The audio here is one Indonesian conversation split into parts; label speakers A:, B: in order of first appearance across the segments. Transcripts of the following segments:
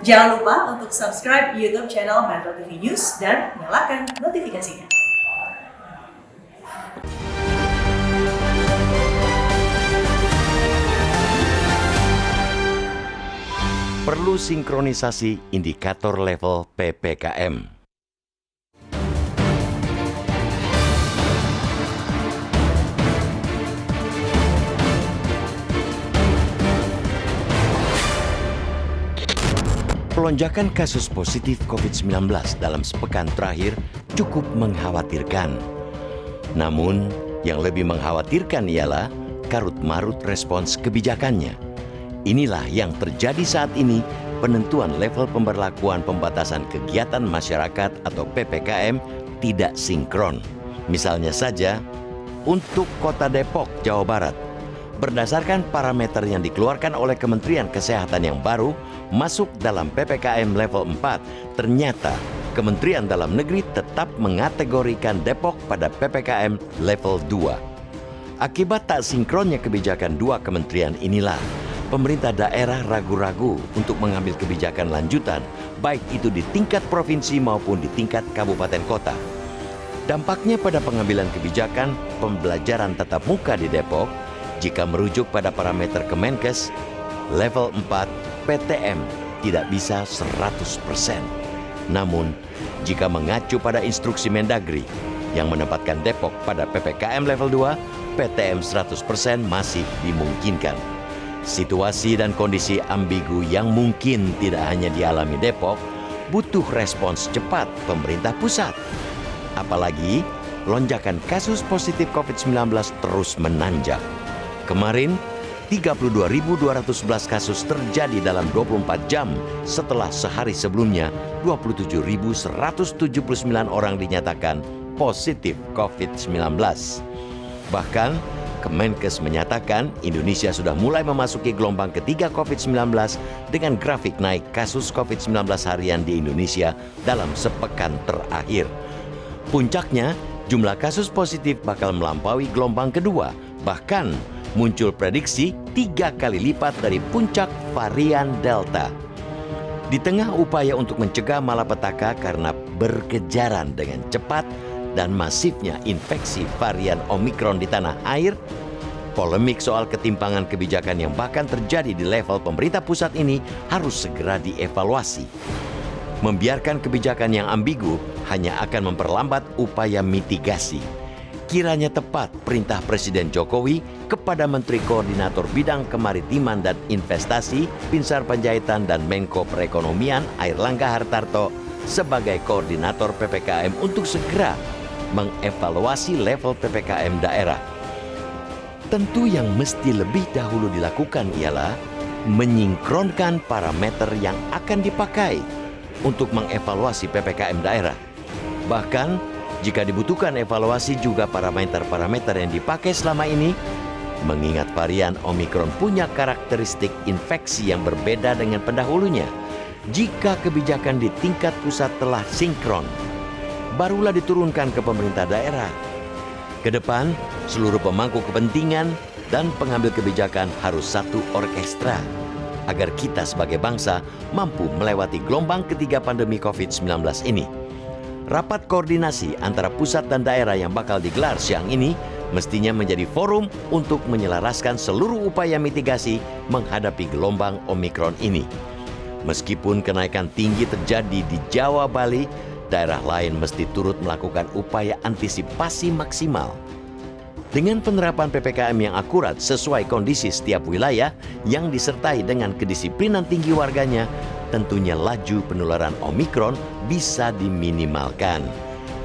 A: Jangan lupa untuk subscribe YouTube channel Metro TV News dan nyalakan notifikasinya.
B: Perlu sinkronisasi indikator level PPKM. Pelonjakan kasus positif COVID-19 dalam sepekan terakhir cukup mengkhawatirkan. Namun, yang lebih mengkhawatirkan ialah karut-marut respons kebijakannya. Inilah yang terjadi saat ini, penentuan level pemberlakuan pembatasan kegiatan masyarakat atau PPKM tidak sinkron. Misalnya saja, untuk Kota Depok, Jawa Barat, berdasarkan parameter yang dikeluarkan oleh Kementerian Kesehatan yang baru, masuk dalam PPKM level 4, ternyata Kementerian Dalam Negeri tetap mengategorikan Depok pada PPKM level 2. Akibat tak sinkronnya kebijakan dua kementerian inilah, pemerintah daerah ragu-ragu untuk mengambil kebijakan lanjutan, baik itu di tingkat provinsi maupun di tingkat kabupaten kota. Dampaknya pada pengambilan kebijakan pembelajaran tatap muka di Depok, jika merujuk pada parameter Kemenkes, level 4 PTM tidak bisa 100%. Namun, jika mengacu pada instruksi Mendagri yang menempatkan Depok pada PPKM level 2, PTM 100% masih dimungkinkan. Situasi dan kondisi ambigu yang mungkin tidak hanya dialami Depok, butuh respons cepat pemerintah pusat. Apalagi, lonjakan kasus positif COVID-19 terus menanjak. Kemarin, 32.211 kasus terjadi dalam 24 jam setelah sehari sebelumnya 27.179 orang dinyatakan positif COVID-19. Bahkan, Kemenkes menyatakan Indonesia sudah mulai memasuki gelombang ketiga COVID-19 dengan grafik naik kasus COVID-19 harian di Indonesia dalam sepekan terakhir. Puncaknya, jumlah kasus positif bakal melampaui gelombang kedua, bahkan muncul prediksi 3 kali lipat dari puncak varian Delta. Di tengah upaya untuk mencegah malapetaka karena berkejaran dengan cepat dan masifnya infeksi varian Omikron di tanah air, polemik soal ketimpangan kebijakan yang bahkan terjadi di level pemerintah pusat ini harus segera dievaluasi. Membiarkan kebijakan yang ambigu hanya akan memperlambat upaya mitigasi. Kiranya tepat perintah Presiden Jokowi kepada Menteri Koordinator Bidang Kemaritiman dan Investasi, Binsar Panjaitan dan Menko Perekonomian Airlangga Hartarto sebagai koordinator PPKM untuk segera mengevaluasi level PPKM daerah. Tentu yang mesti lebih dahulu dilakukan ialah menyingkronkan parameter yang akan dipakai untuk mengevaluasi PPKM daerah. Bahkan, jika dibutuhkan evaluasi juga parameter-parameter yang dipakai selama ini, mengingat varian Omikron punya karakteristik infeksi yang berbeda dengan pendahulunya. Jika kebijakan di tingkat pusat telah sinkron, barulah diturunkan ke pemerintah daerah. Kedepan, seluruh pemangku kepentingan dan pengambil kebijakan harus satu orkestra, agar kita sebagai bangsa mampu melewati gelombang ketiga pandemi COVID-19 ini. Rapat koordinasi antara pusat dan daerah yang bakal digelar siang ini mestinya menjadi forum untuk menyelaraskan seluruh upaya mitigasi menghadapi gelombang Omikron ini. Meskipun kenaikan tinggi terjadi di Jawa, Bali, daerah lain mesti turut melakukan upaya antisipasi maksimal. Dengan penerapan PPKM yang akurat sesuai kondisi setiap wilayah yang disertai dengan kedisiplinan tinggi warganya, tentunya laju penularan Omikron bisa diminimalkan.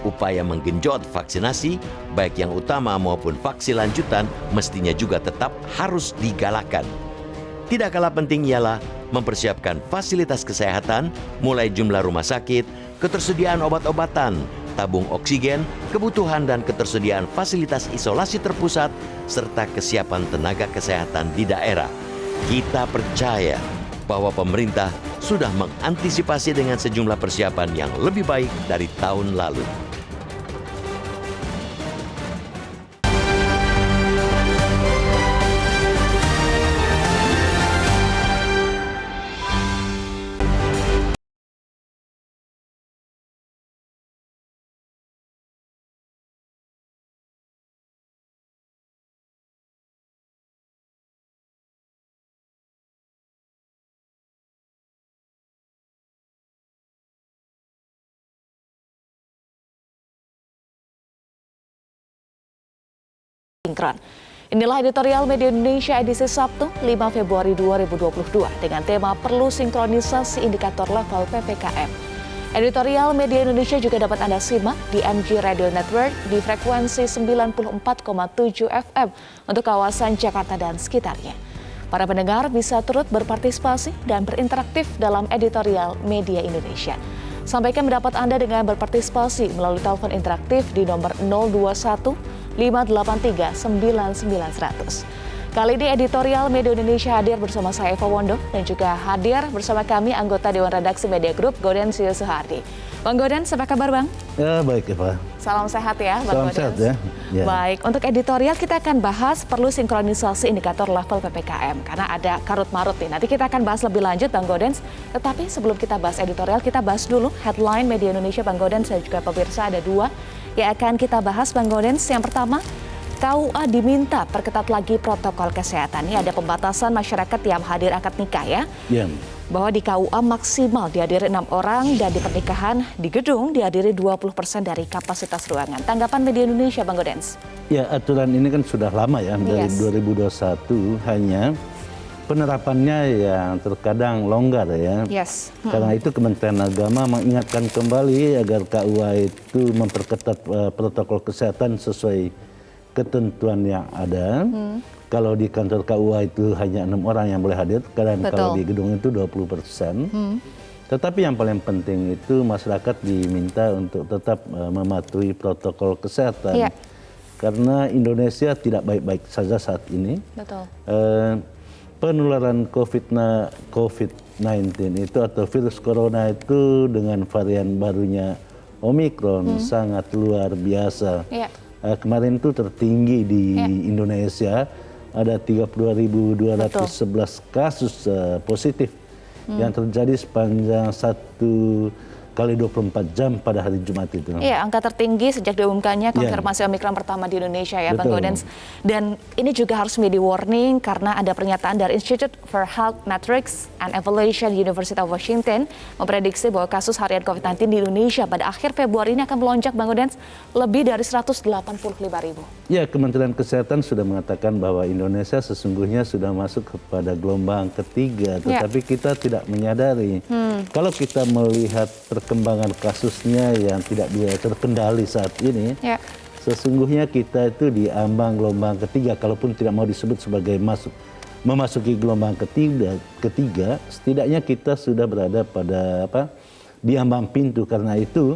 B: Upaya menggenjot vaksinasi, baik yang utama maupun vaksin lanjutan, mestinya juga tetap harus digalakan. Tidak kalah penting ialah mempersiapkan fasilitas kesehatan, mulai jumlah rumah sakit, ketersediaan obat-obatan, tabung oksigen, kebutuhan dan ketersediaan fasilitas isolasi terpusat, serta kesiapan tenaga kesehatan di daerah. Kita percaya bahwa pemerintah sudah mengantisipasi dengan sejumlah persiapan yang lebih baik dari tahun lalu.
C: sinkron. Inilah editorial Media Indonesia edisi Sabtu 5 Februari 2022 dengan tema perlu sinkronisasi indikator level PPKM. Editorial Media Indonesia juga dapat Anda simak di MG Radio Network di frekuensi 94,7 FM untuk kawasan Jakarta dan sekitarnya. Para pendengar bisa turut berpartisipasi dan berinteraktif dalam editorial Media Indonesia. Sampaikan pendapat Anda dengan berpartisipasi melalui telepon interaktif di nomor 021 583 9900. Kali ini editorial Media Indonesia hadir bersama saya Eva Wondo dan juga hadir bersama kami anggota Dewan Redaksi Media Group Gaudens Suhardi. Bang Gaudens, apa kabar Bang?
D: Ya baik Eva.
C: Salam sehat ya Bang Gaudens.
D: Salam sehat ya.
C: Baik, untuk editorial kita akan bahas perlu sinkronisasi indikator level PPKM karena ada karut-marut nih. Nanti kita akan bahas lebih lanjut Bang Gaudens. Tetapi sebelum kita bahas editorial, kita bahas dulu headline Media Indonesia Bang Gaudens dan juga pemirsa ada dua yang akan kita bahas Bang Gaudens. Yang pertama, KUA diminta perketat lagi protokol kesehatan. Ini ada pembatasan masyarakat yang hadir akad nikah ya.
D: Ya.
C: Bahwa di KUA maksimal dihadiri 6 orang dan di pernikahan di gedung dihadiri 20% dari kapasitas ruangan. Tanggapan Media Indonesia Bang Gaudens?
D: Ya, aturan ini kan sudah lama ya, dari 2021, hanya penerapannya yang terkadang longgar ya.
C: Yes.
D: Karena itu Kementerian Agama mengingatkan kembali agar KUA itu memperketat protokol kesehatan sesuai ketentuan yang ada. Kalau di kantor KUA itu hanya 6 orang yang boleh hadir, dan kalau di gedung itu 20%. Tetapi yang paling penting itu masyarakat diminta untuk tetap mematuhi protokol kesehatan.
C: Iya.
D: Karena Indonesia tidak baik-baik saja saat ini.
C: Betul.
D: Penularan COVID-19 itu atau virus corona itu dengan varian barunya Omicron sangat luar biasa.
C: Iya.
D: Kemarin itu tertinggi di Indonesia, ada 32.211 kasus positif yang terjadi sepanjang 1x24 jam pada hari Jumat itu.
C: Iya, angka tertinggi sejak diumumkannya konfirmasi Omikron pertama di Indonesia ya Bang Gaudens. Dan ini juga harus menjadi warning karena ada pernyataan dari Institute for Health Metrics and Evaluation University of Washington memprediksi bahwa kasus harian COVID-19 di Indonesia pada akhir Februari ini akan melonjak Bang Gaudens lebih dari 185.000.
D: Ya, Kementerian Kesehatan sudah mengatakan bahwa Indonesia sesungguhnya sudah masuk kepada gelombang ketiga, tetapi kita tidak menyadari. Kalau kita melihat perkembangan kasusnya yang tidak terkendali saat ini, sesungguhnya kita itu di ambang gelombang ketiga, kalaupun tidak mau disebut sebagai memasuki gelombang ketiga, setidaknya kita sudah berada pada di ambang pintu. Karena itu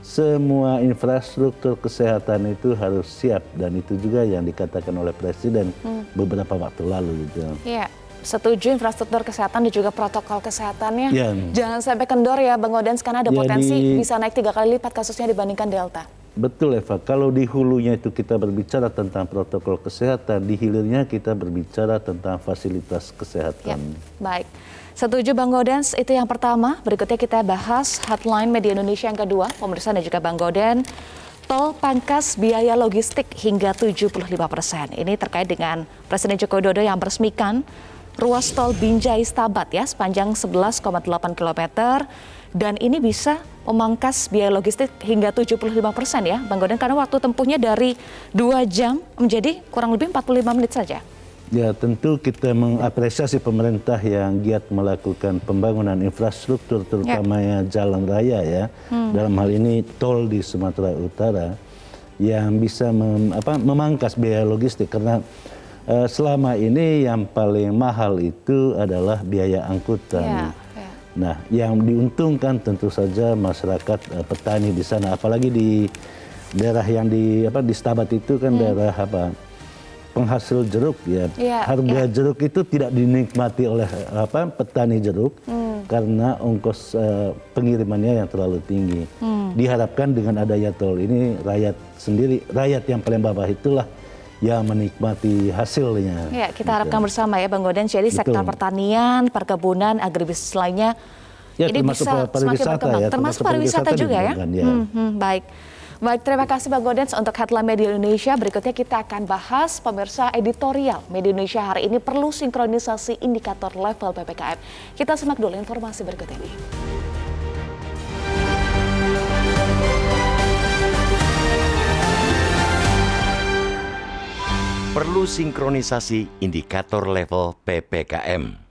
D: semua infrastruktur kesehatan itu harus siap, dan itu juga yang dikatakan oleh Presiden beberapa waktu lalu gitu.
C: Iya. Setuju, infrastruktur kesehatan dan juga protokol kesehatannya. Jangan sampai kendor ya Bang Gaudens, karena ada potensi bisa naik 3 kali lipat kasusnya dibandingkan Delta. Betul
D: Eva, kalau di hulunya itu kita berbicara tentang protokol kesehatan, di hilirnya kita berbicara tentang fasilitas kesehatan.
C: Baik, setuju Bang Gaudens, itu yang pertama. Berikutnya kita bahas headline Media Indonesia yang kedua, pemirsa dan juga Bang Gaudens. Tol pangkas biaya logistik hingga 75%. Ini terkait dengan Presiden Joko Widodo yang meresmikan ruas tol Binjai Stabat ya sepanjang 11,8 km dan ini bisa memangkas biaya logistik hingga 75% ya Bang Gaudens, karena waktu tempuhnya dari 2 jam menjadi kurang lebih 45 menit saja.
D: Ya, tentu kita mengapresiasi pemerintah yang giat melakukan pembangunan infrastruktur terutamanya jalan raya ya. Dalam hal ini tol di Sumatera Utara yang bisa memangkas biaya logistik, karena selama ini yang paling mahal itu adalah biaya angkutan. Nah, yang diuntungkan tentu saja masyarakat petani di sana, apalagi di daerah yang di Stabat itu kan daerah penghasil jeruk ya. Harga jeruk itu tidak dinikmati oleh petani jeruk karena ongkos pengirimannya yang terlalu tinggi. Diharapkan dengan adanya tol ini rakyat yang paling bawah itulah yang menikmati hasilnya. Ya, kita harapkan bersama ya Bang Gaudens. Jadi sektor pertanian, perkebunan, agribisnis lainnya ini bisa semakin berkembang. Ya, termasuk pariwisata juga ya. Baik. Baik, terima kasih Bang Gaudens untuk headline Media Indonesia. Berikutnya kita akan bahas pemirsa editorial Media Indonesia hari ini perlu sinkronisasi indikator level PPKM. Kita simak dulu informasi berikut ini.
B: Perlu sinkronisasi indikator level PPKM.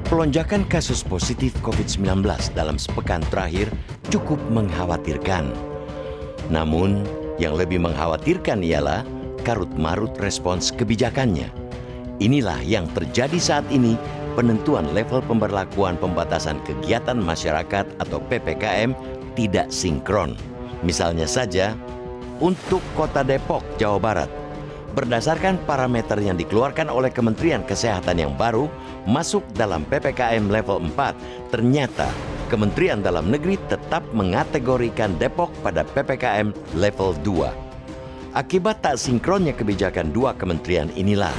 B: Pelonjakan kasus positif COVID-19 dalam sepekan terakhir cukup mengkhawatirkan. Namun, yang lebih mengkhawatirkan ialah karut-marut respons kebijakannya. Inilah yang terjadi saat ini, penentuan level pemberlakuan pembatasan kegiatan masyarakat atau PPKM tidak sinkron. Misalnya saja, untuk Kota Depok, Jawa Barat, berdasarkan parameter yang dikeluarkan oleh Kementerian Kesehatan yang baru, masuk dalam PPKM level 4, ternyata Kementerian Dalam Negeri tetap mengategorikan Depok pada PPKM level 2. Akibat tak sinkronnya kebijakan dua kementerian inilah,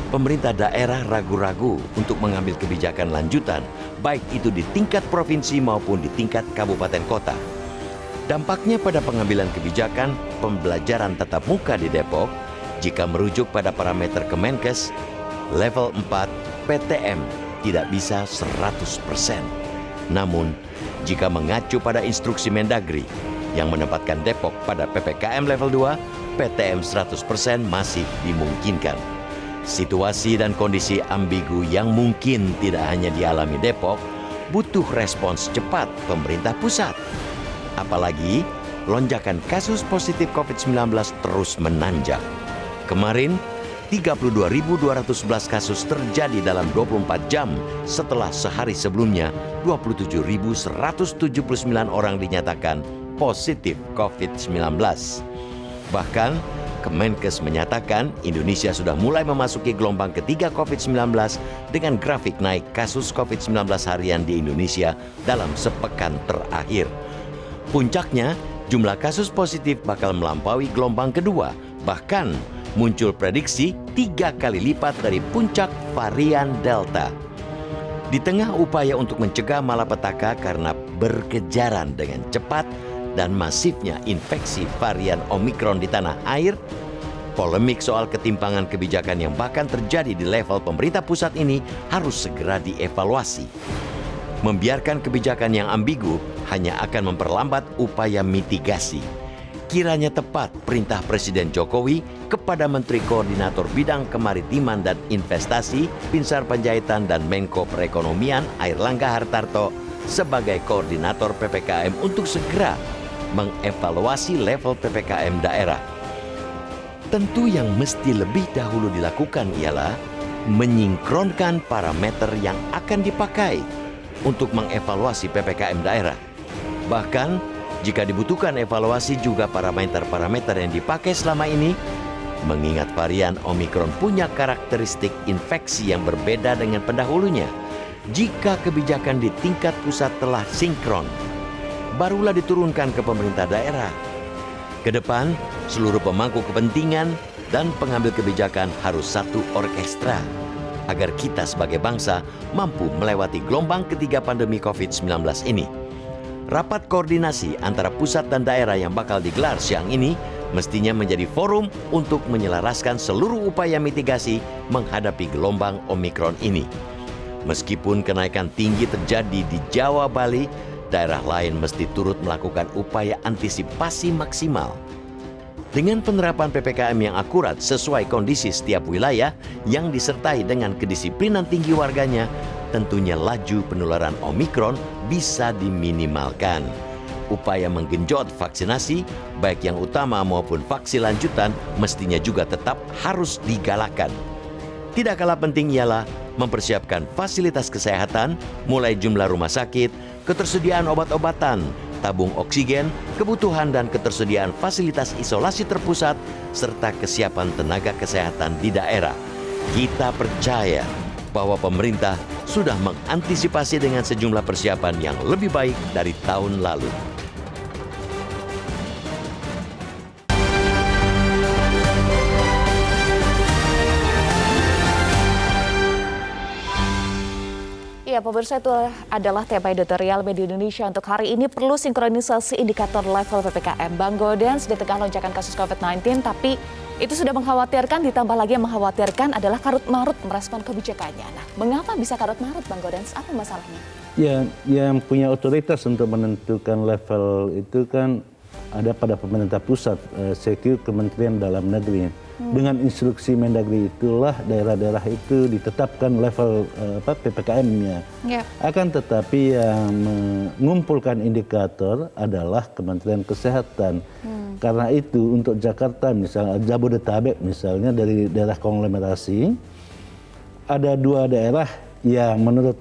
B: pemerintah daerah ragu-ragu untuk mengambil kebijakan lanjutan, baik itu di tingkat provinsi maupun di tingkat kabupaten kota. Dampaknya pada pengambilan kebijakan pembelajaran tatap muka di Depok, jika merujuk pada parameter Kemenkes, level 4 PTM tidak bisa 100%. Namun, jika mengacu pada instruksi Mendagri yang menempatkan Depok pada PPKM level 2, PTM 100% masih dimungkinkan. Situasi dan kondisi ambigu yang mungkin tidak hanya dialami Depok, butuh respons cepat pemerintah pusat. Apalagi, lonjakan kasus positif COVID-19 terus menanjak. Kemarin, 32.211 kasus terjadi dalam 24 jam setelah sehari sebelumnya 27.179 orang dinyatakan positif COVID-19. Bahkan, Kemenkes menyatakan Indonesia sudah mulai memasuki gelombang ketiga COVID-19 dengan grafik naik kasus COVID-19 harian di Indonesia dalam sepekan terakhir. Puncaknya, jumlah kasus positif bakal melampaui gelombang kedua, bahkan muncul prediksi 3 kali lipat dari puncak varian Delta. Di tengah upaya untuk mencegah malapetaka karena berkejaran dengan cepat dan masifnya infeksi varian Omikron di tanah air, polemik soal ketimpangan kebijakan yang bahkan terjadi di level pemerintah pusat ini harus segera dievaluasi. Membiarkan kebijakan yang ambigu hanya akan memperlambat upaya mitigasi. Kiranya tepat perintah Presiden Jokowi kepada Menteri Koordinator Bidang Kemaritiman dan Investasi, Binsar Panjaitan dan Menko Perekonomian Airlangga Hartarto sebagai koordinator PPKM untuk segera mengevaluasi level PPKM daerah. Tentu yang mesti lebih dahulu dilakukan ialah menyinkronkan parameter yang akan dipakai untuk mengevaluasi PPKM daerah. Bahkan, jika dibutuhkan evaluasi juga parameter-parameter yang dipakai selama ini, mengingat varian Omikron punya karakteristik infeksi yang berbeda dengan pendahulunya. Jika kebijakan di tingkat pusat telah sinkron, barulah diturunkan ke pemerintah daerah. Ke depan, seluruh pemangku kepentingan dan pengambil kebijakan harus satu orkestra agar kita sebagai bangsa mampu melewati gelombang ketiga pandemi COVID-19 ini. Rapat koordinasi antara pusat dan daerah yang bakal digelar siang ini mestinya menjadi forum untuk menyelaraskan seluruh upaya mitigasi menghadapi gelombang Omikron ini. Meskipun kenaikan tinggi terjadi di Jawa, Bali, daerah lain mesti turut melakukan upaya antisipasi maksimal. Dengan penerapan PPKM yang akurat sesuai kondisi setiap wilayah yang disertai dengan kedisiplinan tinggi warganya, tentunya laju penularan Omikron bisa diminimalkan. Upaya menggenjot vaksinasi, baik yang utama maupun vaksin lanjutan, mestinya juga tetap harus digalakan. Tidak kalah penting ialah mempersiapkan fasilitas kesehatan, mulai jumlah rumah sakit, ketersediaan obat-obatan, tabung oksigen, kebutuhan dan ketersediaan fasilitas isolasi terpusat, serta kesiapan tenaga kesehatan di daerah. Kita percaya bahwa pemerintah sudah mengantisipasi dengan sejumlah persiapan yang lebih baik dari tahun lalu.
C: Ya, pemirsa, itu adalah tema editorial Media Indonesia untuk hari ini. Perlu sinkronisasi indikator level PPKM. Bang Godens, di tengah lonjakan kasus COVID-19, tapi Itu sudah mengkhawatirkan, ditambah lagi yang mengkhawatirkan adalah karut-marut merespon kebijakannya. Nah, mengapa bisa karut-marut, Bang Gaudens? Apa masalahnya?
D: Ya, yang punya otoritas untuk menentukan level itu kan ada pada pemerintah pusat, CQ Kementerian Dalam Negeri. Dengan instruksi Mendagri itulah daerah-daerah itu ditetapkan level PPKM-nya.
C: Ya.
D: Akan tetapi yang mengumpulkan indikator adalah Kementerian Kesehatan. Karena itu untuk Jakarta misalnya, Jabodetabek misalnya dari daerah konglomerasi, ada 2 daerah yang menurut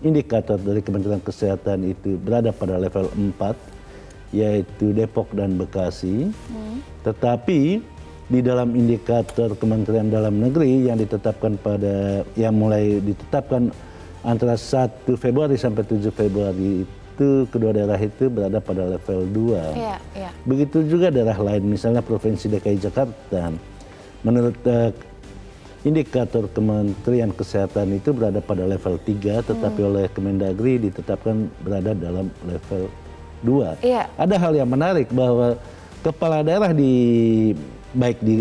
D: indikator dari Kementerian Kesehatan itu berada pada level 4, yaitu Depok dan Bekasi. Tetapi di dalam indikator Kementerian Dalam Negeri yang ditetapkan mulai ditetapkan antara 1 Februari sampai 7 Februari itu kedua daerah itu berada pada level 2.
C: Iya, iya.
D: Begitu juga daerah lain, misalnya Provinsi DKI Jakarta. Menurut indikator Kementerian Kesehatan itu berada pada level 3, tetapi oleh Kemendagri ditetapkan berada dalam level 2.
C: Iya.
D: Ada hal yang menarik bahwa kepala daerah baik di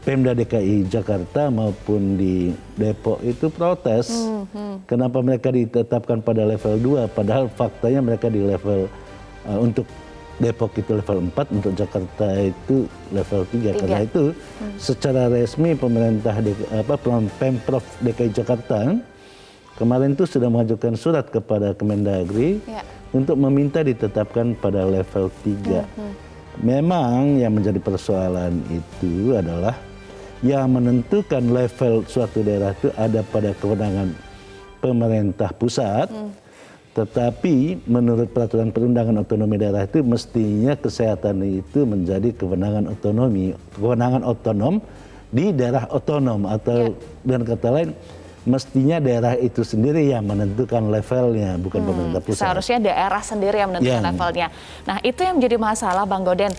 D: Pemda DKI Jakarta maupun di Depok itu protes. Kenapa mereka ditetapkan pada level 2 padahal faktanya mereka di level untuk Depok itu level 4, untuk Jakarta itu level 3. Karena itu secara resmi pemerintah Pemprov DKI Jakarta kemarin itu sudah mengajukan surat kepada Kemendagri untuk meminta ditetapkan pada level 3. Memang yang menjadi persoalan itu adalah yang menentukan level suatu daerah itu ada pada kewenangan pemerintah pusat, tetapi menurut peraturan perundangan otonomi daerah itu mestinya kesehatan itu menjadi kewenangan otonom di daerah otonom, atau dengan kata lain mestinya daerah itu sendiri yang menentukan levelnya, bukan pemerintah pusat.
C: Seharusnya daerah sendiri yang menentukan levelnya. Nah, itu yang menjadi masalah, Bang Gauden.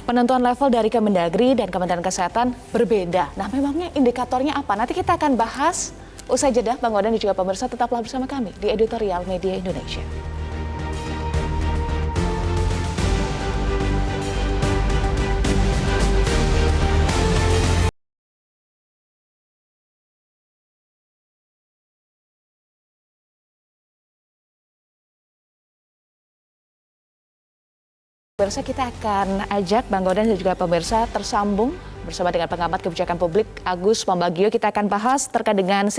C: Penentuan level dari Kemendagri dan Kementerian Kesehatan berbeda. Nah, memangnya indikatornya apa? Nanti kita akan bahas usai jeda. Bang Gauden dan juga pemirsa tetaplah bersama kami di Editorial Media Indonesia. Pemirsa, kita akan ajak Bang Gauden dan juga pemirsa tersambung bersama dengan pengamat kebijakan publik Agus Pambagio. Kita akan bahas terkait dengan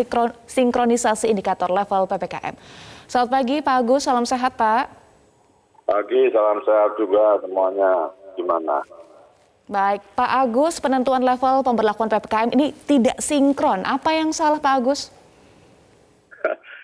C: sinkronisasi indikator level PPKM. Selamat pagi Pak Agus, salam sehat Pak.
E: Pagi, salam sehat juga semuanya. Gimana?
C: Baik, Pak Agus, penentuan level pemberlakuan PPKM ini tidak sinkron. Apa yang salah Pak Agus?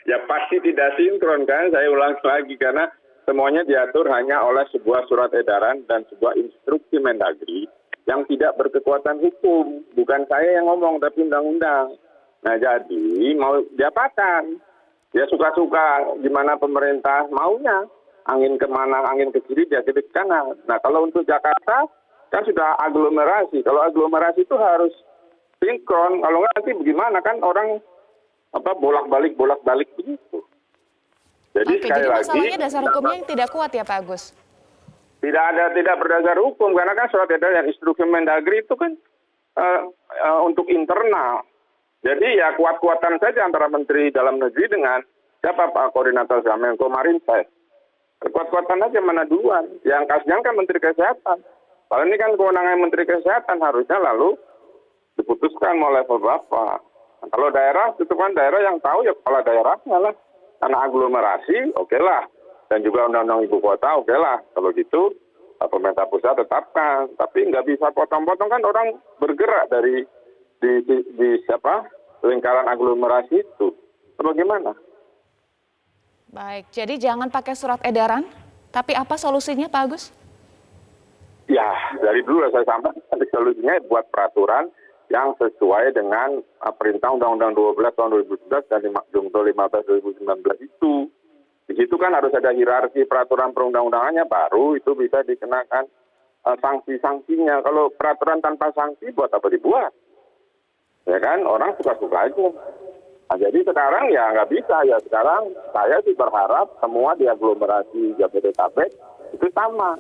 E: Ya pasti tidak sinkron kan, saya ulang lagi karena semuanya diatur hanya oleh sebuah surat edaran dan sebuah instruksi Mendagri yang tidak berkekuatan hukum. Bukan saya yang ngomong, tapi undang-undang. Nah jadi mau diapakan? Ya suka-suka gimana pemerintah maunya. Angin kemana, angin ke kiri, dia ke kanan. Nah kalau untuk Jakarta kan sudah aglomerasi. Kalau aglomerasi itu harus sinkron. Kalau nggak nanti bagaimana kan orang bolak-balik begitu. Jadi sekali lagi,
C: masalahnya dasar hukumnya yang tidak kuat ya Pak Agus?
E: Tidak berdasar hukum, karena kan surat edaran instruksi Mendagri itu kan untuk internal. Jadi ya kuat-kuatan saja antara Menteri Dalam Negeri dengan siapa Pak Koordinator Menko Marinvest. Kuat-kuatan aja mana duluan. Yang kasihan kan Menteri Kesehatan. Kalau ini kan kewenangan Menteri Kesehatan harusnya lalu diputuskan mau level berapa. Nah, kalau daerah itu kan daerah yang tahu ya kepala daerahnya lah. Karena aglomerasi, oke lah. Dan juga undang-undang ibu kota, oke lah. Kalau gitu, pemerintah pusat tetapkan. Tapi nggak bisa potong-potong kan orang bergerak dari di lingkaran aglomerasi itu. Bagaimana?
C: Baik, jadi jangan pakai surat edaran. Tapi apa solusinya Pak Agus?
E: Ya, dari dulu saya sampaikan solusinya buat peraturan yang sesuai dengan perintah Undang-Undang 12 tahun 2011 dan Jungto 15 2019 itu. Di situ kan harus ada hierarki peraturan perundang-undangannya, baru itu bisa dikenakan sanksi-sanksinya. Kalau peraturan tanpa sanksi, buat apa dibuat? Ya kan, orang suka-suka aja. Nah, jadi sekarang ya nggak bisa. Ya sekarang saya sih berharap semua di aglomerasi Jabodetabek itu sama.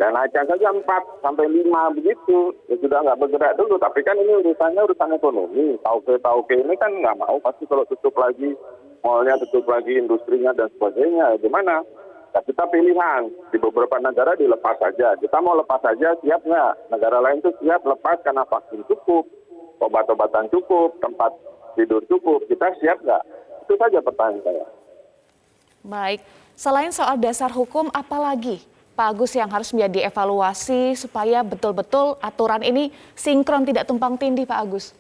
E: Ya naikkan saja 4 sampai 5 begitu. Ya sudah nggak bergerak dulu. Tapi kan ini urusan ekonomi. Tauke ini kan nggak mau. Pasti kalau tutup lagi, malnya tutup lagi, industrinya dan sebagainya. Gimana? Ya kita pilihan. Di beberapa negara dilepas saja. Kita mau lepas saja, siap nggak? Negara lain tuh siap lepas karena vaksin cukup, obat-obatan cukup, tempat tidur cukup. Kita siap nggak? Itu saja pertanyaan saya.
C: Baik, selain soal dasar hukum, apalagi Pak Agus yang harus menjadi evaluasi supaya betul-betul aturan ini sinkron, tidak tumpang tindih, Pak Agus?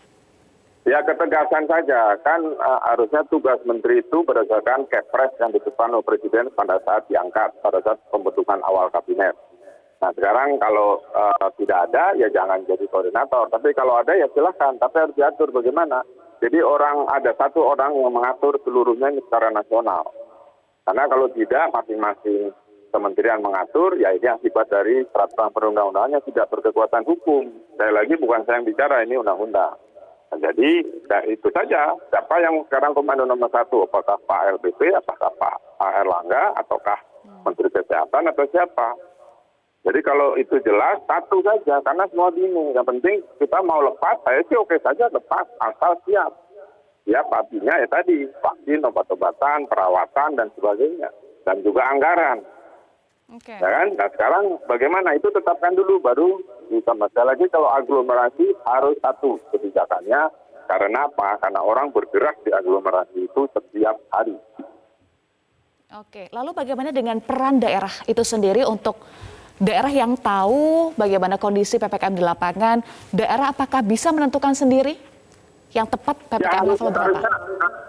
E: Ya ketegasan saja, kan harusnya tugas menteri itu berdasarkan kepres yang ditetapkan oleh Presiden pada saat diangkat, pada saat pembentukan awal kabinet. Nah sekarang kalau tidak ada, ya jangan jadi koordinator. Tapi kalau ada, ya silahkan. Tapi harus diatur bagaimana. Jadi ada satu orang yang mengatur seluruhnya secara nasional. Karena kalau tidak, masing-masing kementerian mengatur, ya ini akibat dari peraturan perundang-undangan yang tidak berkekuatan hukum. Sekali lagi bukan saya yang bicara, ini undang-undang. Nah, jadi ya itu saja. Siapa yang sekarang komando nomor 1? Apakah Pak LBP, apakah Pak Erlangga, ataukah Menteri Kesehatan, atau siapa? Jadi kalau itu jelas, satu saja. Karena semua bingung. Yang penting kita mau lepas, saya sih oke saja lepas, asal siap. Siap artinya ya tadi, vaksin, obat-obatan, perawatan, dan sebagainya. Dan juga anggaran.
C: Okay.
E: Ya kan? Nah sekarang bagaimana? Itu tetapkan dulu, baru bisa. Masalah lagi kalau aglomerasi harus satu kebijakannya. Karena apa? Karena orang bergerak di aglomerasi itu setiap hari.
C: Oke, lalu bagaimana dengan peran daerah itu sendiri untuk daerah yang tahu bagaimana kondisi PPKM di lapangan? Daerah apakah bisa menentukan sendiri yang tepat PPKM level berapa?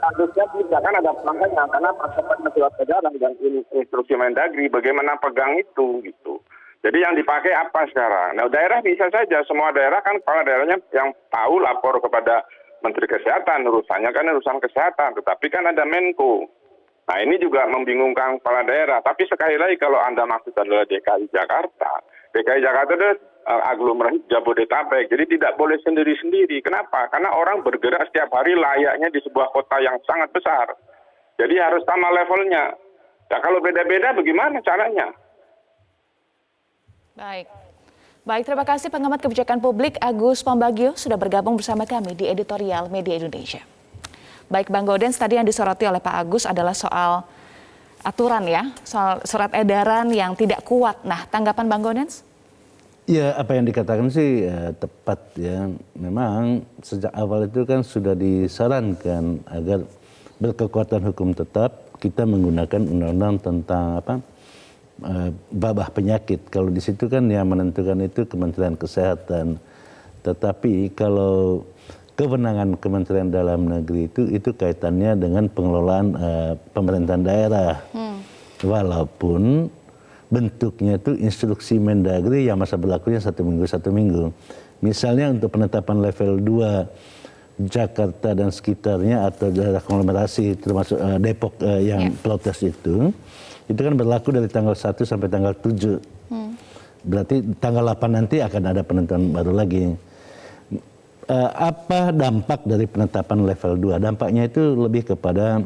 E: Harusnya tidak, kan ada pelanggannya, karena pasokan surat edaran dan instruksi Mendagri, bagaimana pegang itu gitu. Jadi yang dipakai apa sekarang? Nah daerah bisa saja, semua daerah kan kepala daerahnya yang tahu lapor kepada Menteri Kesehatan, urusannya kan urusan kesehatan, tetapi kan ada Menko. Nah ini juga membingungkan kepala daerah, tapi sekali lagi kalau Anda maksud adalah DKI Jakarta itu aglomerasi Jabodetabek, jadi tidak boleh sendiri-sendiri. Kenapa? Karena orang bergerak setiap hari layaknya di sebuah kota yang sangat besar. Jadi harus sama levelnya. Nah, kalau beda-beda bagaimana caranya?
C: Baik, terima kasih pengamat kebijakan publik Agus Pambagio sudah bergabung bersama kami di Editorial Media Indonesia. Baik Bang Gaudens, tadi yang disoroti oleh Pak Agus adalah soal aturan ya, soal surat edaran yang tidak kuat. Nah, tanggapan Bang Gaudens?
D: Ya, apa yang dikatakan sih tepat ya. Memang sejak awal itu kan sudah disarankan agar berkekuatan hukum tetap kita menggunakan undang-undang tentang wabah penyakit. Kalau di situ kan yang menentukan itu Kementerian Kesehatan. Tetapi kalau kewenangan Kementerian Dalam Negeri itu kaitannya dengan pengelolaan pemerintahan daerah. Walaupun bentuknya itu instruksi Mendagri yang masa berlakunya 1 minggu. Misalnya untuk penetapan level 2 Jakarta dan sekitarnya atau daerah konglomerasi termasuk Depok yang protes itu kan berlaku dari tanggal 1 sampai tanggal 7. Berarti tanggal 8 nanti akan ada penentuan baru lagi. Apa dampak dari penetapan level 2? Dampaknya itu lebih kepada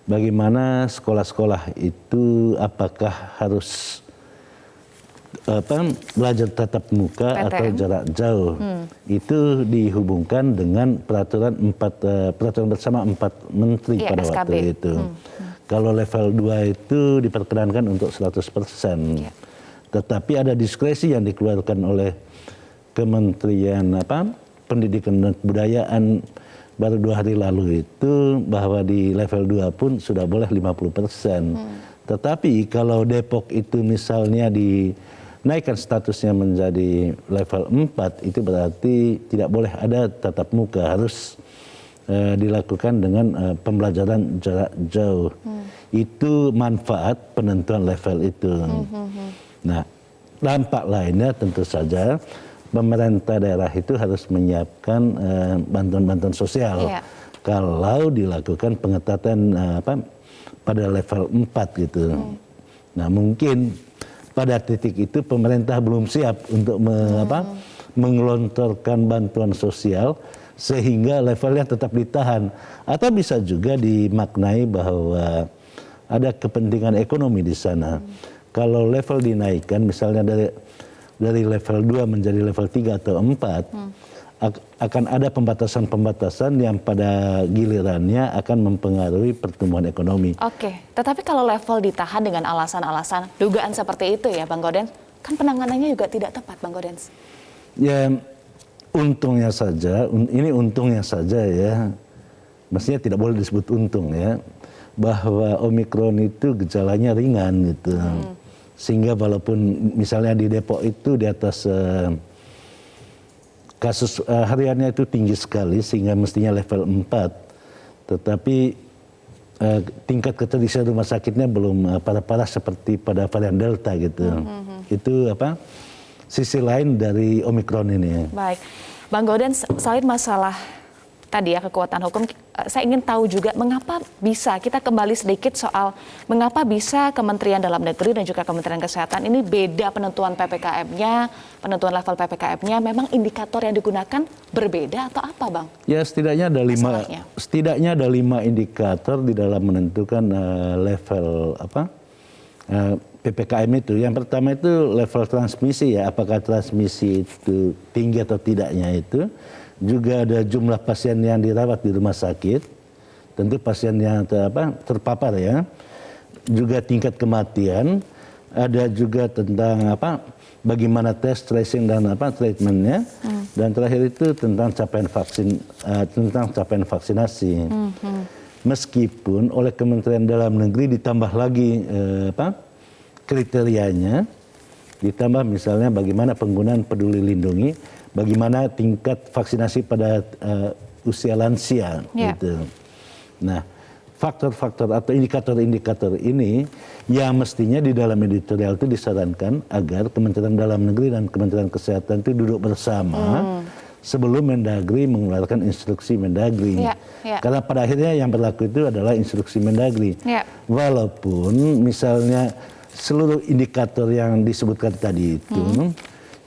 D: bagaimana sekolah-sekolah itu apakah harus belajar tatap muka
C: PTM
D: atau jarak jauh. Itu dihubungkan dengan peraturan bersama 4 menteri pada
C: SKB.
D: waktu itu. Kalau level 2 itu diperkenankan untuk 100%. Tetapi ada diskresi yang dikeluarkan oleh Kementerian Pendidikan dan Kebudayaan baru 2 hari lalu itu bahwa di level 2 pun sudah boleh 50%. Tetapi kalau Depok itu misalnya dinaikkan statusnya menjadi level 4, itu berarti tidak boleh ada tatap muka, harus dilakukan dengan pembelajaran jarak jauh. Itu manfaat penentuan level itu. Nah, dampak lainnya tentu saja pemerintah daerah itu harus menyiapkan bantuan-bantuan sosial. Kalau dilakukan pengetatan pada level 4 gitu. Nah mungkin pada titik itu pemerintah belum siap untuk mengelontorkan bantuan sosial sehingga levelnya tetap ditahan. Atau bisa juga dimaknai bahwa ada kepentingan ekonomi di sana. kalau level dinaikkan, misalnya dari level 2 menjadi level 3 atau 4, akan ada pembatasan-pembatasan yang pada gilirannya akan mempengaruhi pertumbuhan ekonomi.
C: Oke, tetapi kalau level ditahan dengan alasan-alasan dugaan seperti itu ya Bang Gaudens, kan penanganannya juga tidak tepat Bang Gaudens.
D: Ya, untungnya saja, ini untungnya saja ya, mestinya tidak boleh disebut untung ya, bahwa Omikron itu gejalanya ringan gitu. Sehingga walaupun misalnya di Depok itu di atas kasus hariannya itu tinggi sekali sehingga mestinya level 4. Tetapi tingkat keterisian rumah sakitnya belum parah-parah seperti pada varian Delta gitu. Itu sisi lain dari Omikron ini.
C: Baik, Bang Gaudens, selain masalah tadi ya kekuatan hukum, saya ingin tahu juga mengapa bisa, kita kembali sedikit soal mengapa bisa Kementerian Dalam Negeri dan juga Kementerian Kesehatan ini beda penentuan PPKM-nya, penentuan level PPKM-nya, memang indikator yang digunakan berbeda atau apa Bang?
D: Ya setidaknya ada 5 indikator di dalam menentukan level PPKM itu. Yang pertama itu level transmisi ya, apakah transmisi itu tinggi atau tidaknya itu. Juga ada jumlah pasien yang dirawat di rumah sakit, tentu pasien yang terpapar ya. Juga tingkat kematian, ada juga tentang bagaimana tes, tracing dan treatmentnya. Dan terakhir itu tentang capaian vaksinasi. Meskipun oleh Kementerian Dalam Negeri ditambah lagi kriterianya, ditambah misalnya bagaimana penggunaan Peduli Lindungi, bagaimana tingkat vaksinasi pada usia lansia, gitu. Nah, faktor-faktor atau indikator-indikator ini yang mestinya di dalam editorial itu disarankan agar Kementerian Dalam Negeri dan Kementerian Kesehatan itu duduk bersama sebelum Mendagri mengeluarkan instruksi Mendagri. Karena pada akhirnya yang berlaku itu adalah instruksi Mendagri. Walaupun misalnya seluruh indikator yang disebutkan tadi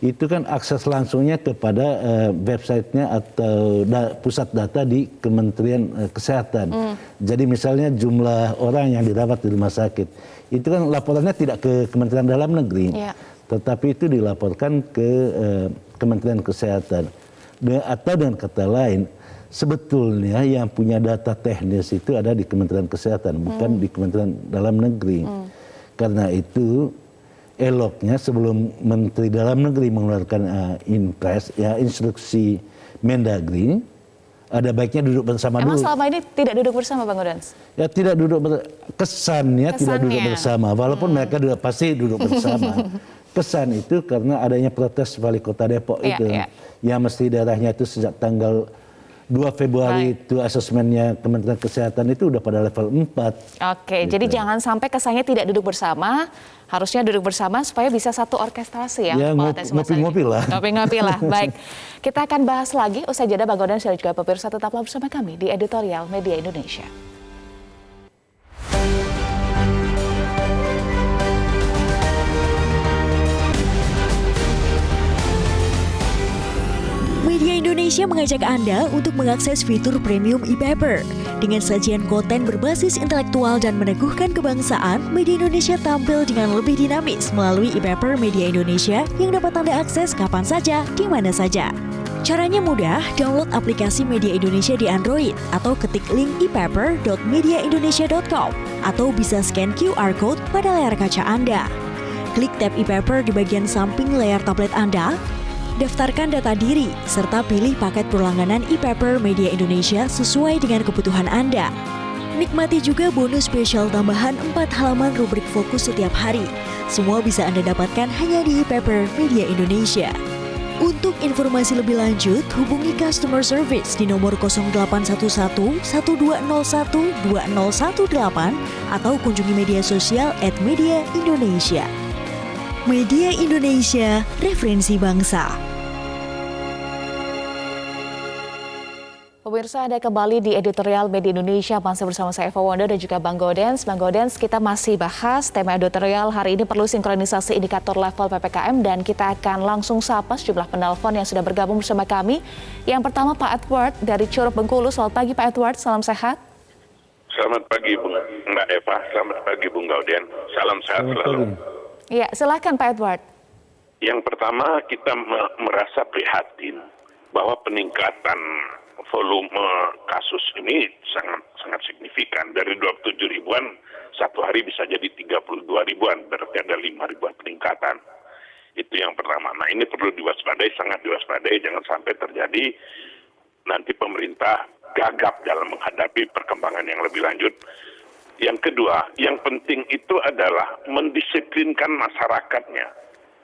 D: itu kan akses langsungnya kepada websitenya atau pusat data di Kementerian Kesehatan. Jadi misalnya jumlah orang yang dirawat di rumah sakit, itu kan laporannya tidak ke Kementerian Dalam Negeri, tetapi itu dilaporkan ke Kementerian Kesehatan. Atau dengan kata lain, sebetulnya yang punya data teknis itu ada di Kementerian Kesehatan, bukan di Kementerian Dalam Negeri. Karena itu eloknya sebelum Menteri Dalam Negeri mengeluarkan instruksi Mendagri, ada baiknya duduk bersama dulu.
C: Emang selama ini tidak duduk bersama Bang Gaudens?
D: Ya tidak duduk kesannya tidak duduk bersama, walaupun mereka pasti duduk bersama. Kesan itu karena adanya protes Wali Kota Depok itu, yang mesti daerahnya itu sejak tanggal 2 Februari itu asesmennya Kementerian Kesehatan itu udah pada level 4.
C: Oke, jadi jangan sampai kesannya tidak duduk bersama, harusnya duduk bersama supaya bisa satu orkestrasi ya.
D: Ya ngopi-ngopi lah.
C: Ngopi-ngopi lah, baik. Kita akan bahas lagi usai jeda Bang Gaudens dan juga pemirsa, tetaplah bersama kami di Editorial Media Indonesia.
F: Media Indonesia mengajak Anda untuk mengakses fitur premium e-paper. Dengan sajian konten berbasis intelektual dan meneguhkan kebangsaan, Media Indonesia tampil dengan lebih dinamis melalui e-paper Media Indonesia yang dapat Anda akses kapan saja, di mana saja. Caranya mudah, download aplikasi Media Indonesia di Android atau ketik link e-paper.mediaindonesia.com atau bisa scan QR code pada layar kaca Anda. Klik tab e-paper di bagian samping layar tablet Anda, daftarkan data diri, serta pilih paket berlangganan e-paper Media Indonesia sesuai dengan kebutuhan Anda. Nikmati juga bonus spesial tambahan 4 halaman rubrik fokus setiap hari. Semua bisa Anda dapatkan hanya di e-paper Media Indonesia. Untuk informasi lebih lanjut, hubungi customer service di nomor 0811 1201 2018 atau kunjungi media sosial @Media Indonesia. Media Indonesia, referensi bangsa.
C: Pemirsa, Anda kembali di Editorial Media Indonesia, masih bersama saya Eva Wanda dan juga Bang Gaudens. Bang Gaudens, kita masih bahas tema editorial hari ini, perlu sinkronisasi indikator level PPKM, dan kita akan langsung sapa sejumlah penelpon yang sudah bergabung bersama kami. Yang pertama Pak Edward dari Curug Bengkulu. Selamat pagi Pak Edward, salam sehat.
G: Selamat pagi Mbak Eva, selamat pagi Bung Gaudens, salam sehat selalu.
C: Iya, silakan Pak Edward.
G: Yang pertama kita merasa prihatin bahwa peningkatan volume kasus ini sangat signifikan. Dari 27 ribuan, satu hari bisa jadi 32 ribuan, berarti ada 5 ribuan peningkatan. Itu yang pertama. Nah ini perlu diwaspadai, sangat diwaspadai, jangan sampai terjadi nanti pemerintah gagap dalam menghadapi perkembangan yang lebih lanjut. Yang kedua, yang penting itu adalah mendisiplinkan masyarakatnya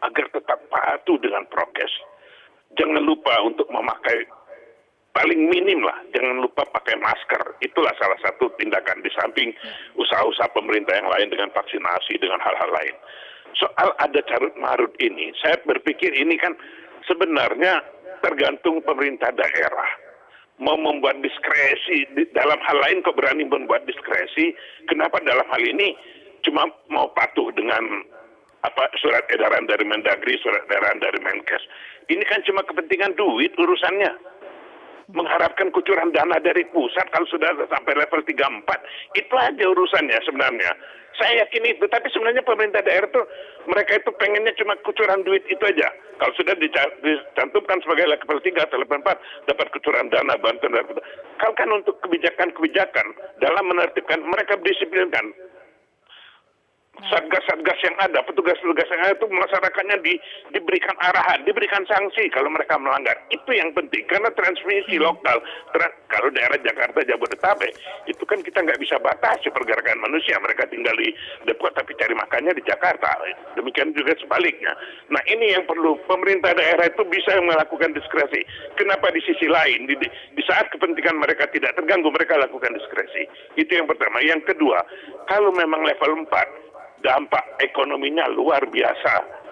G: agar tetap patuh dengan prokes. Jangan lupa untuk memakai, paling minim lah, jangan lupa pakai masker. Itulah salah satu tindakan di samping usaha-usaha pemerintah yang lain dengan vaksinasi, dengan hal-hal lain. Soal ada carut marut ini, saya berpikir ini kan sebenarnya tergantung pemerintah daerah. Mau membuat diskresi, dalam hal lain kok berani membuat diskresi, kenapa dalam hal ini cuma mau patuh dengan surat edaran dari Mendagri, surat edaran dari Menkes. Ini kan cuma kepentingan duit urusannya. Mengharapkan kucuran dana dari pusat kalau sudah sampai level 34, itu aja urusannya sebenarnya. Saya yakin itu, tapi sebenarnya pemerintah daerah tuh mereka itu pengennya cuma kucuran duit itu aja. Kalau sudah dicantumkan sebagai level 3 atau level 4, dapat kucuran dana, bantuan. Kalau kan untuk kebijakan-kebijakan dalam menertibkan, mereka disiplinkan. Satgas-satgas yang ada, petugas-petugas yang ada itu masyarakatnya diberikan arahan, diberikan sanksi kalau mereka melanggar. Itu yang penting, karena transmisi lokal, kalau daerah Jakarta, Jabodetabek, itu kan kita nggak bisa batasi pergerakan manusia. Mereka tinggal di Depok tapi cari makannya di Jakarta. Demikian juga sebaliknya. Nah ini yang perlu, pemerintah daerah itu bisa melakukan diskresi. Kenapa di sisi lain, di saat kepentingan mereka tidak terganggu, mereka lakukan diskresi. Itu yang pertama. Yang kedua, kalau memang level 4, dampak ekonominya luar biasa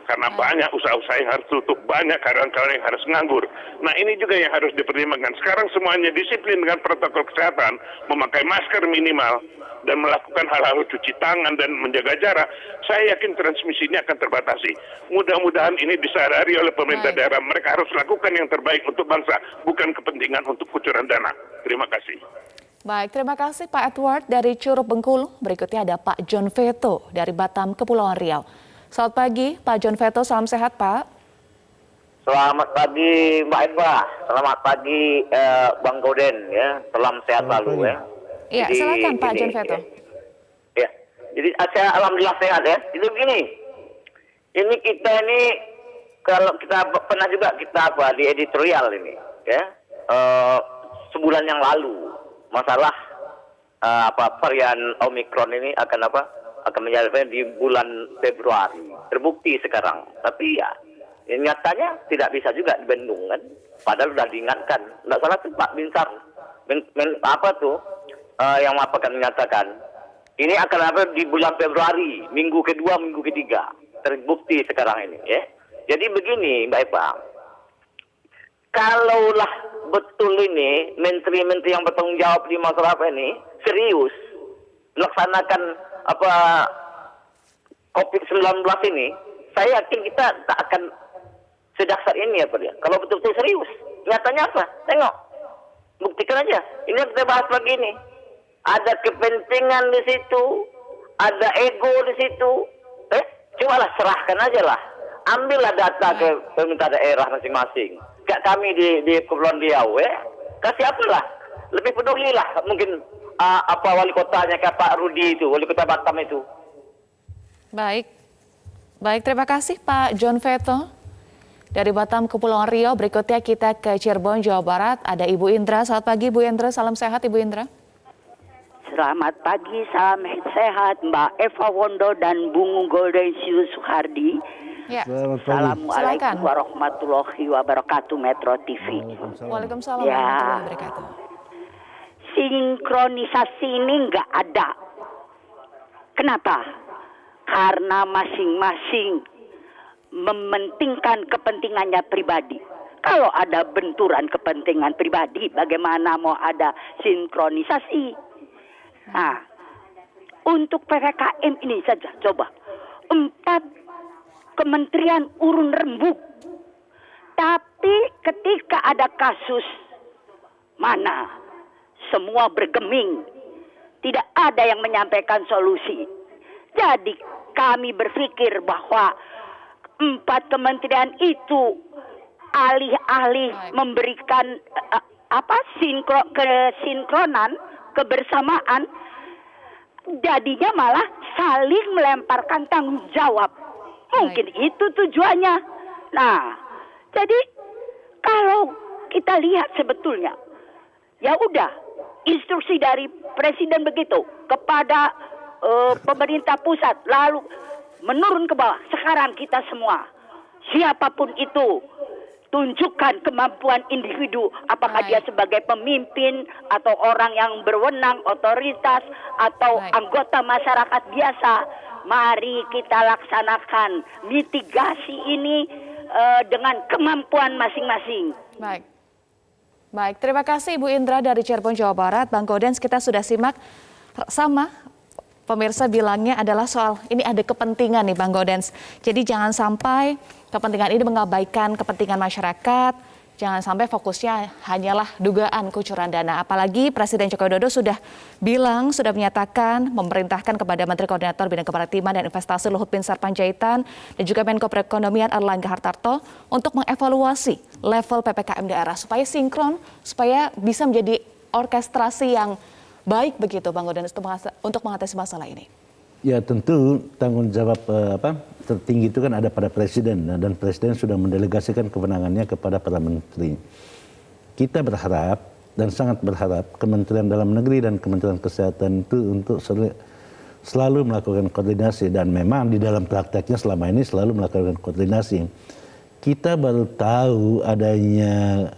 G: karena banyak usaha-usaha yang harus tutup, banyak karyawan-karyawan yang harus nganggur. Nah ini juga yang harus dipertimbangkan. Sekarang semuanya disiplin dengan protokol kesehatan, memakai masker minimal dan melakukan hal-hal cuci tangan dan menjaga jarak. Saya yakin transmisi ini akan terbatasi. Mudah-mudahan ini disadari oleh pemerintah daerah. Mereka harus lakukan yang terbaik untuk bangsa, bukan kepentingan untuk kucuran dana. Terima kasih.
C: Baik, terima kasih Pak Edward dari Curug Bengkulu. Berikutnya ada Pak John Veto dari Batam, Kepulauan Riau. Selamat pagi, Pak John Veto. Salam sehat, Pak.
H: Selamat pagi, Mbak Eva. Selamat pagi, Bang Goden. Ya, salam sehat selalu ya.
C: Iya, silakan Pak John Veto.
H: Ya, jadi saya alhamdulillah sehat ya. Jadi begini, ini kita ini kalau kita pernah juga kita di editorial ini, ya, sebulan yang lalu. Masalah varian Omikron ini akan menjadi di bulan Februari. Terbukti sekarang. Tapi ya nyatanya tidak bisa juga dibendung kan. Padahal sudah diingatkan. Tidak salah tuh Pak Binsar. Yang akan menyatakan ini akan di bulan Februari, minggu kedua, minggu ketiga. Terbukti sekarang ini ya. Jadi begini Mbak Eva. Kalaulah betul ini menteri-menteri yang bertanggung jawab di masalah ini serius melaksanakan COVID-19 ini, saya yakin kita tak akan sedahsyat ini dia. Kalau betul-betul serius, nyatanya apa? Tengok, buktikan aja. Ini yang kita bahas lagi ini. Ada kepentingan di situ, ada ego di situ. Cobalah serahkan aja lah. Ambillah data ke pemerintah daerah masing-masing. Kayak kami di Kepulauan Riau, kasih apalah, lebih pedulilah mungkin wali kotanya kayak Pak Rudi itu, wali kota Batam itu.
C: Baik, terima kasih Pak John Veto dari Batam, Kepulauan Riau. Berikutnya kita ke Cirebon, Jawa Barat. Ada Ibu Indra. Selamat pagi Ibu Indra, salam sehat Ibu Indra.
I: Selamat pagi, salam sehat Mbak Eva Wondo dan Bung Goldensius Suhardi.
C: Ya.
I: Assalamualaikum warahmatullahi wabarakatuh, Metro TV.
C: Waalaikumsalam warahmatullahi wabarakatuh.
I: Sinkronisasi ini nggak ada. Kenapa? Karena masing-masing mementingkan kepentingannya pribadi. Kalau ada benturan kepentingan pribadi, bagaimana mau ada sinkronisasi? Nah, untuk PPKM ini saja, coba 4 kementerian urun rembuk. Tapi ketika ada kasus, mana? Semua bergeming. Tidak ada yang menyampaikan solusi. Jadi kami berpikir bahwa 4 kementerian itu alih-alih memberikan kesinkronan, kebersamaan, jadinya malah saling melemparkan tanggung jawab. Mungkin itu tujuannya. Nah, jadi kalau kita lihat sebetulnya, ya udah, instruksi dari presiden begitu kepada pemerintah pusat, lalu menurun ke bawah. Sekarang kita semua, siapapun itu, tunjukkan kemampuan individu, apakah dia sebagai pemimpin atau orang yang berwenang, otoritas, atau anggota masyarakat biasa. Mari kita laksanakan mitigasi ini dengan kemampuan masing-masing.
C: Baik, terima kasih Ibu Indra dari Cirebon, Jawa Barat. Bang Gaudens, kita sudah simak sama. Pemirsa bilangnya adalah soal ini ada kepentingan nih Bang Gaudens. Jadi jangan sampai kepentingan ini mengabaikan kepentingan masyarakat. Jangan sampai fokusnya hanyalah dugaan kucuran dana. Apalagi Presiden Joko Widodo sudah bilang, sudah menyatakan, memerintahkan kepada Menteri Koordinator Bidang Kemaritiman dan Investasi Luhut Binsar Panjaitan dan juga Menko Perekonomian Erlangga Hartarto untuk mengevaluasi level PPKM daerah supaya sinkron, supaya bisa menjadi orkestrasi yang baik begitu Bang Gaudens untuk mengatasi masalah ini.
D: Ya tentu tanggung jawab tertinggi itu kan ada pada presiden, dan presiden sudah mendelegasikan kewenangannya kepada para menteri. Kita berharap dan sangat berharap Kementerian Dalam Negeri dan Kementerian Kesehatan itu untuk selalu melakukan koordinasi, dan memang di dalam prakteknya selama ini selalu melakukan koordinasi. Kita baru tahu adanya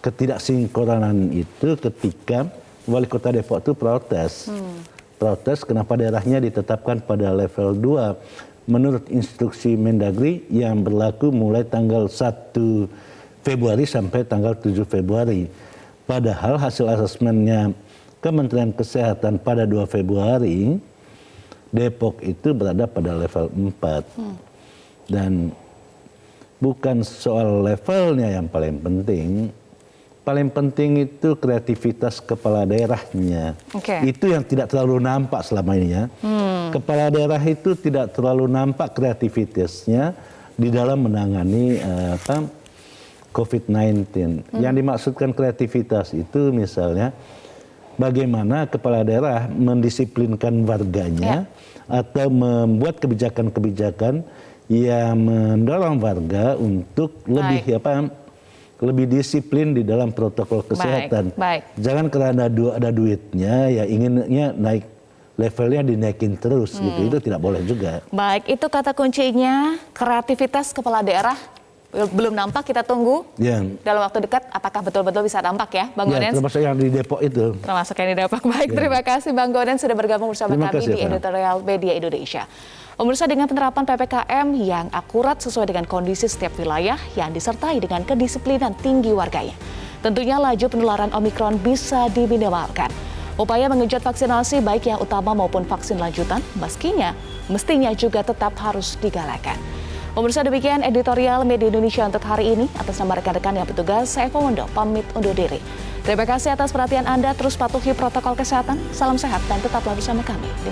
D: ketidaksinkronan itu ketika Wali Kota Depok itu protes kenapa daerahnya ditetapkan pada level 2 menurut instruksi Mendagri yang berlaku mulai tanggal 1 Februari sampai tanggal 7 Februari. Padahal hasil asesmennya Kementerian Kesehatan pada 2 Februari, Depok itu berada pada level 4. Dan bukan soal levelnya yang paling penting. Paling penting itu kreativitas kepala daerahnya. Itu yang tidak terlalu nampak selama ini ya. Kepala daerah itu tidak terlalu nampak kreativitasnya di dalam menangani COVID-19. Yang dimaksudkan kreativitas itu misalnya bagaimana kepala daerah mendisiplinkan warganya atau membuat kebijakan-kebijakan yang mendorong warga untuk lebih disiplin di dalam protokol kesehatan. Jangan karena ada duitnya ya inginnya naik levelnya dinaikin terus gitu. Itu tidak boleh juga.
C: Baik, itu kata kuncinya kreativitas kepala daerah belum nampak, kita tunggu dalam waktu dekat apakah betul-betul bisa nampak ya Bang Gaudens.
D: Termasuk yang di Depok itu.
C: Termasuk yang di Depok. Baik, terima kasih Bang Gaudens sudah bergabung bersama kami di Editorial Media Indonesia. Pemirsa, dengan penerapan PPKM yang akurat sesuai dengan kondisi setiap wilayah yang disertai dengan kedisiplinan tinggi warganya, tentunya laju penularan Omikron bisa diminimalkan. Upaya mengenjot vaksinasi baik yang utama maupun vaksin lanjutan mestinya juga tetap harus digalakan. Pemirsa, demikian editorial Media Indonesia untuk hari ini. Atas nama rekan-rekan yang bertugas, saya Eva Wondo pamit undur diri. Terima kasih atas perhatian Anda, terus patuhi protokol kesehatan. Salam sehat dan tetaplah bersama kami di